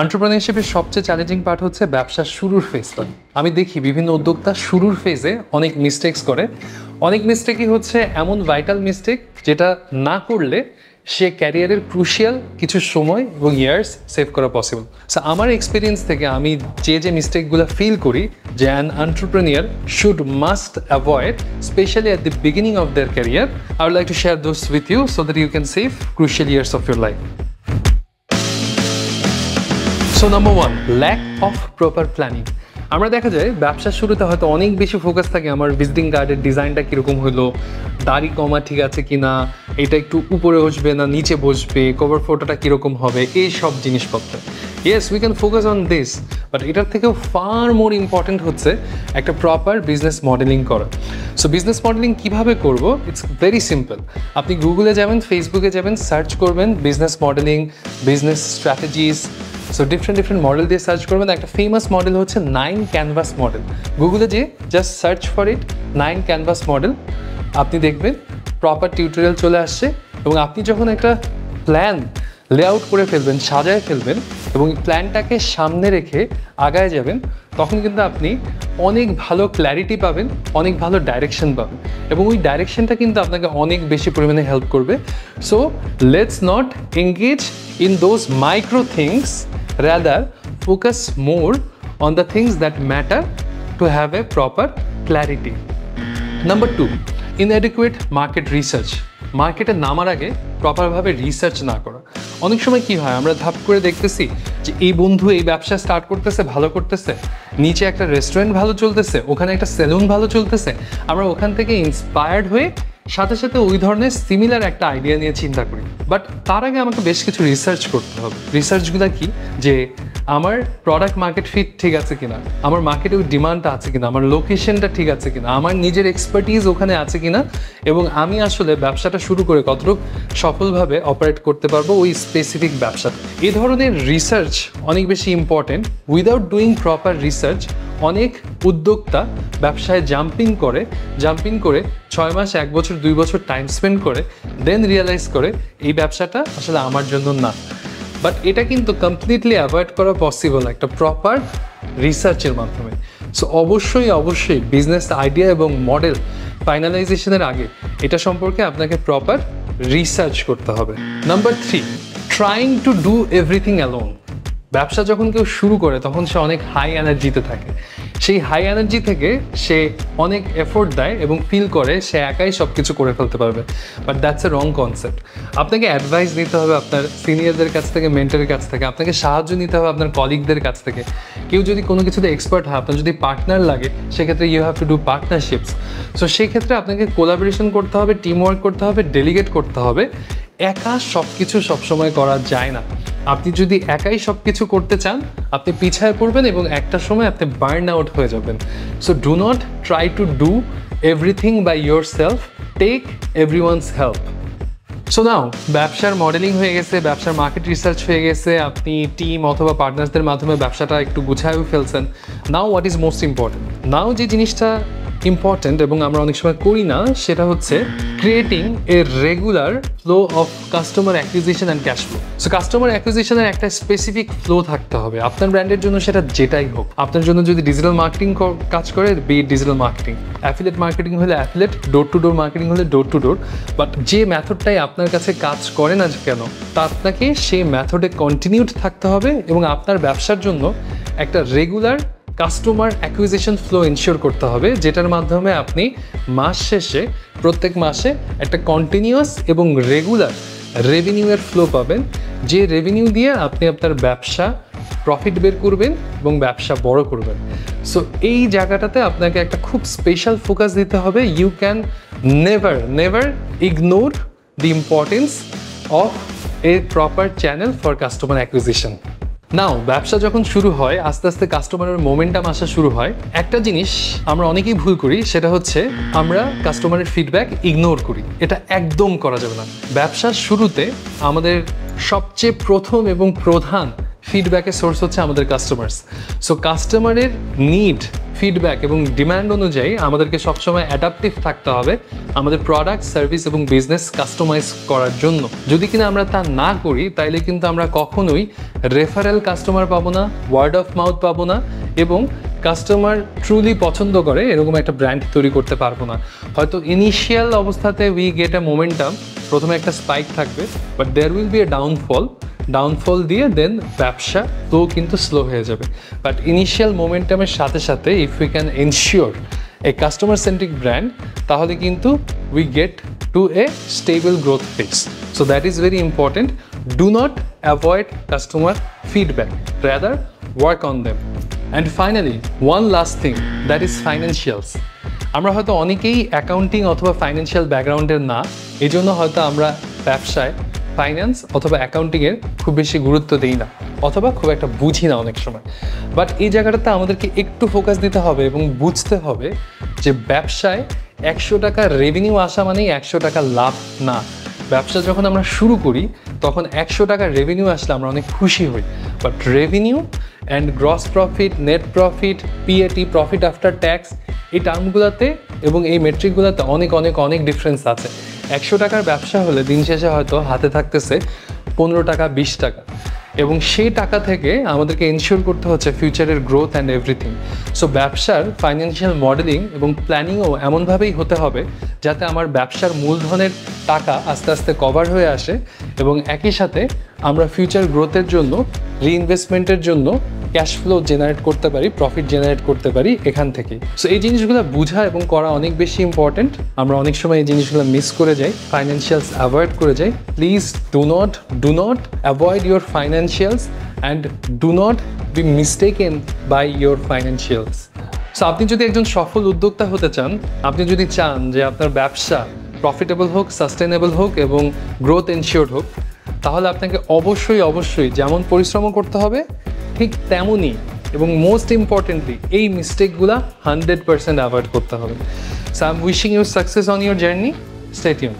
এন্টারপ্রেনারশিপের সবচেয়ে challenging part হচ্ছে ব্যবসার শুরুর ফেজটা। আমি দেখি বিভিন্ন উদ্যোক্তা শুরুর ফেজে অনেক মিস্টেকস করে। অনেক মিস্টেকই হচ্ছে এমন ভাইটাল মিস্টেক যেটা না করলে সে ক্যারিয়ারের ক্রুশিয়াল কিছু সময় এবং ইয়ার্স সেভ করা পসিবল। সো আমার এক্সপিরিয়েন্স থেকে আমি যে মিস্টেকগুলো ফিল করি যে an entrepreneur should must avoid, specially at the beginning of their career, I would like to share those with you so that you can save crucial years of your life. So number 1, lack of proper planning. আমরা দেখা যায় ব্যবসার শুরুতে হয়তো অনেক বেশি focus থাকে আমার ভিজিটিং কার্ডের ডিজাইনটা কীরকম হলো, দাড়ি কমা ঠিক আছে কিনা, এটা একটু উপরে বসবে না নিচে বসবে, কভার ফটোটা কীরকম হবে, এই সব জিনিসপত্র। Yes, we can focus on this, but এটার থেকেও ফার মোর ইম্পর্টেন্ট হচ্ছে একটা প্রপার বিজনেস মডেলিং করা। সো বিজনেস মডেলিং কীভাবে করব? It's very simple. আপনি গুগলে যাবেন, ফেসবুকে যাবেন, সার্চ করবেন business modelling, business strategies. So different model দিয়ে সার্চ করবেন। একটা ফেমাস মডেল হচ্ছে 9 ক্যানভাস মডেল। গুগলে যে just search for it 9 canvas model, আপনি দেখবেন প্রপার টিউটোরিয়াল চলে আসছে। এবং আপনি যখন একটা প্ল্যান লেআউট করে ফেলবেন, সাজায় ফেলবেন এবং প্ল্যানটাকে সামনে রেখে আগায় যাবেন, তখন কিন্তু আপনি অনেক ভালো ক্ল্যারিটি পাবেন, অনেক ভালো ডাইরেকশন পাবেন এবং ওই ডাইরেকশনটা কিন্তু আপনাকে অনেক বেশি পরিমাণে হেল্প করবে। So let's not engage in those micro things, rather focus more on the things that matter to have a proper clarity. Number 2, inadequate market research. মার্কেটে নামার আগে প্রপারভাবে রিসার্চ না করা। অনেক সময় কি হয়, আমরা ধাপ করে দেখতেছি যে এই বন্ধু এই ব্যবসা স্টার্ট করতেছে, ভালো করতেছে, নিচে একটা রেস্টুরেন্ট ভালো চলতেছে, ওখানে একটা সেলুন ভালো চলতেছে, আমরা ওখান থেকে ইন্সপায়ার্ড হয়ে সাথে সাথে ওই ধরনের সিমিলার একটা আইডিয়া নিয়ে চিন্তা করি। বাট তার আগে আমাকে বেশ কিছু রিসার্চ করতে হবে। রিসার্চগুলো কি? যে আমার প্রোডাক্ট মার্কেট ফিট ঠিক আছে কিনা, আমার মার্কেটে ওই ডিমান্ডটা আছে কিনা, আমার লোকেশনটা ঠিক আছে কিনা, আমার নিজের এক্সপার্টিজ ওখানে আছে কিনা, এবং আমি আসলে ব্যবসাটা শুরু করে কতটুকু সফলভাবে অপারেট করতে পারবো ওই স্পেসিফিক ব্যবসাটা। এই ধরনের রিসার্চ অনেক বেশি important. Without doing proper research অনেক উদ্যোক্তা ব্যবসায় জাম্পিং করে 6 মাস, 1 বছর, 2 বছর টাইম স্পেন্ড করে দেন রিয়েলাইজ করে এই ব্যবসাটা আসলে আমার জন্য না। বাট এটা কিন্তু কমপ্লিটলি অ্যাভয়েড করা পসিবল একটা প্রপার রিসার্চের মাধ্যমে। সো অবশ্যই বিজনেস আইডিয়া এবং মডেল ফাইনালাইজেশনের আগে এটা সম্পর্কে আপনাকে প্রপার রিসার্চ করতে হবে। Number 3, trying to do everything alone. ব্যবসা যখন কেউ শুরু করে তখন সে অনেক হাই এনার্জিতে থাকে। সেই হাই এনার্জি থেকে সে অনেক এফোর্ট দেয় এবং ফিল করে সে একাই সব কিছু করে ফেলতে পারবে। But that's a wrong concept. আপনাকে অ্যাডভাইস নিতে হবে আপনার সিনিয়রদের কাছ থেকে, মেন্টরের কাছ থেকে, আপনাকে সাহায্য নিতে হবে আপনার কলিগদের কাছ থেকে। কেউ যদি কোনো কিছুতে এক্সপার্ট হয়, আপনার যদি পার্টনার লাগে, সেক্ষেত্রে you have to do partnerships. So সেই ক্ষেত্রে আপনাকে কোলাবোরেশন করতে হবে, টিম ওয়ার্ক করতে হবে, ডেলিগেট করতে হবে। একা সব কিছু সবসময় করা যায় না। আপনি যদি একাই সব কিছু করতে চান, আপনি পিছায় পড়বেন এবং একটা সময় আপনি বার্ন আউট হয়ে যাবেন। So do not try to do everything by yourself, take everyone's help. So now ব্যবসার মডেলিং হয়ে গেছে, ব্যবসার মার্কেট রিসার্চ হয়ে গেছে, আপনি টিম অথবা পার্টনারসদের মাধ্যমে ব্যবসাটা একটু গুছায়ও ফেলছেন। Now what is most important? Now যে জিনিসটা ইম্পর্টেন্ট এবং আমরা অনেক সময় করি না, সেটা হচ্ছে creating a regular flow of customer acquisition and cash flow. So customer অ্যাকুইজিশনের একটা স্পেসিফিক ফ্লো থাকতে হবে আপনার ব্র্যান্ডের জন্য, সেটা যেটাই হোক। আপনার জন্য যদি ডিজিটাল মার্কেটিং কাজ করে, বি ডিজিটাল মার্কেটিং, অ্যাফিলিয়েট মার্কেটিং হলে affiliate, door to door marketing হলে ডোর টু ডোর। বাট যে মেথডটাই আপনার কাছে কাজ করে না কেন, তা আপনাকে সেই মেথডে কন্টিনিউড থাকতে হবে এবং আপনার ব্যবসার জন্য একটা regular customer acquisition flow ensure করতে হবে, যেটার মাধ্যমে আপনি মাস শেষে প্রত্যেক মাসে একটা কন্টিনিউয়াস এবং রেগুলার রেভিনিউয়ের ফ্লো পাবেন, যে রেভিনিউ দিয়ে আপনি আপনার ব্যবসা প্রফিট বের করবেন এবং ব্যবসা বড় করবেন। সো এই জায়গাটাতে আপনাকে একটা খুব স্পেশাল ফোকাস দিতে হবে। You can never ignore the importance of a proper channel for customer acquisition. Now ব্যবসা যখন শুরু হয়, আস্তে আস্তে কাস্টমারের মোমেন্টাম আসা শুরু হয়। একটা জিনিস আমরা অনেকেই ভুল করি, সেটা হচ্ছে আমরা কাস্টমারের ফিডব্যাক ইগনোর করি। এটা একদম করা যাবে না। ব্যবসার শুরুতে আমাদের সবচেয়ে প্রথম এবং প্রধান ফিডব্যাকের সোর্স হচ্ছে আমাদের কাস্টমার্স। সো কাস্টমারের নিড, ফিডব্যাক এবং ডিমান্ড অনুযায়ী আমাদেরকে সবসময় অ্যাডাপটিভ থাকতে হবে আমাদের প্রোডাক্ট, সার্ভিস এবং বিজনেস কাস্টমাইজ করার জন্য। যদি কিনা আমরা তা না করি তাইলে কিন্তু আমরা কখনোই রেফারেল কাস্টমার পাবো না, ওয়ার্ড অফ মাউথ পাবো না এবং কাস্টমার ট্রুলি পছন্দ করে এরকম একটা ব্র্যান্ড তৈরি করতে পারবো না। হয়তো ইনিশিয়াল অবস্থাতে উই গেট এ মোমেন্টাম, প্রথমে একটা স্পাইক থাকবে, but there will be a downfall দিয়ে দেন ব্যবসা তো কিন্তু স্লো হয়ে যাবে। বাট ইনিশিয়াল মোমেন্টামের সাথে সাথে if we can ensure a customer centric brand, তাহলে কিন্তু we get to a stable growth phase. So that is very important. Do not avoid customer feedback, rather work on them. And finally one last thing, that is financials. আমরা হয়তো অনেকেই accounting অথবা financial ব্যাকগ্রাউন্ডের না, এই জন্য হয়তো আমরা ব্যবসায় ফাইন্যান্স অথবা অ্যাকাউন্টিংয়ের খুব বেশি গুরুত্ব দিই না অথবা খুব একটা বুঝি না অনেক সময়। বাট এই জায়গাটাতে আমাদেরকে একটু ফোকাস দিতে হবে এবং বুঝতে হবে যে ব্যবসায় 100 টাকা রেভিনিউ আসা মানেই 100 টাকা লাভ না। ব্যবসা যখন আমরা শুরু করি তখন 100 টাকা রেভিনিউ আসলে আমরা অনেক খুশি হই, but revenue and gross profit, net profit, PAT, profit after tax, এই টার্মগুলোতে এবং এই মেট্রিকগুলোতে অনেক অনেক অনেক ডিফারেন্স আছে। 100 টাকার ব্যবসা হলে দিন শেষে হয়তো হাতে থাকতেছে 15 টাকা, 20 টাকা, এবং সেই টাকা থেকে আমাদেরকে এনশিওর করতে হচ্ছে ফিউচারের গ্রোথ অ্যান্ড এভরিথিং। সো ব্যবসার ফাইন্যান্সিয়াল মডেলিং এবং প্ল্যানিংও এমনভাবেই হতে হবে যাতে আমার ব্যবসার মূলধনের টাকা আস্তে আস্তে কভার হয়ে আসে এবং একই সাথে আমরা ফিউচার গ্রোথের জন্য, রিইনভেস্টমেন্টের জন্য ক্যাশ ফ্লো জেনারেট করতে পারি, প্রফিট জেনারেট করতে পারি এখান থেকে। সো এই জিনিসগুলো বোঝা এবং করা অনেক বেশি ইম্পর্টেন্ট। আমরা অনেক সময় এই জিনিসগুলো মিস করে যাই, ফাইন্যান্সিয়ালস অ্যাভয়েড করে যাই। Please do not avoid your financials and do not be mistaken by your financials. So আপনি যদি একজন সফল উদ্যোক্তা হতে চান, আপনি যদি চান যে আপনার ব্যবসা প্রফিটেবল হোক, সাস্টেনেবল হোক এবং গ্রোথ এনশিওর্ড হোক, তাহলে আপনাকে অবশ্যই যেমন পরিশ্রম করতে হবে ঠিক তেমনই এবং মোস্ট ইম্পর্টেন্টলি এই মিস্টেকগুলো 100% অ্যাভয়েড করতে হবে। So I am wishing you success on your journey. Stay tuned.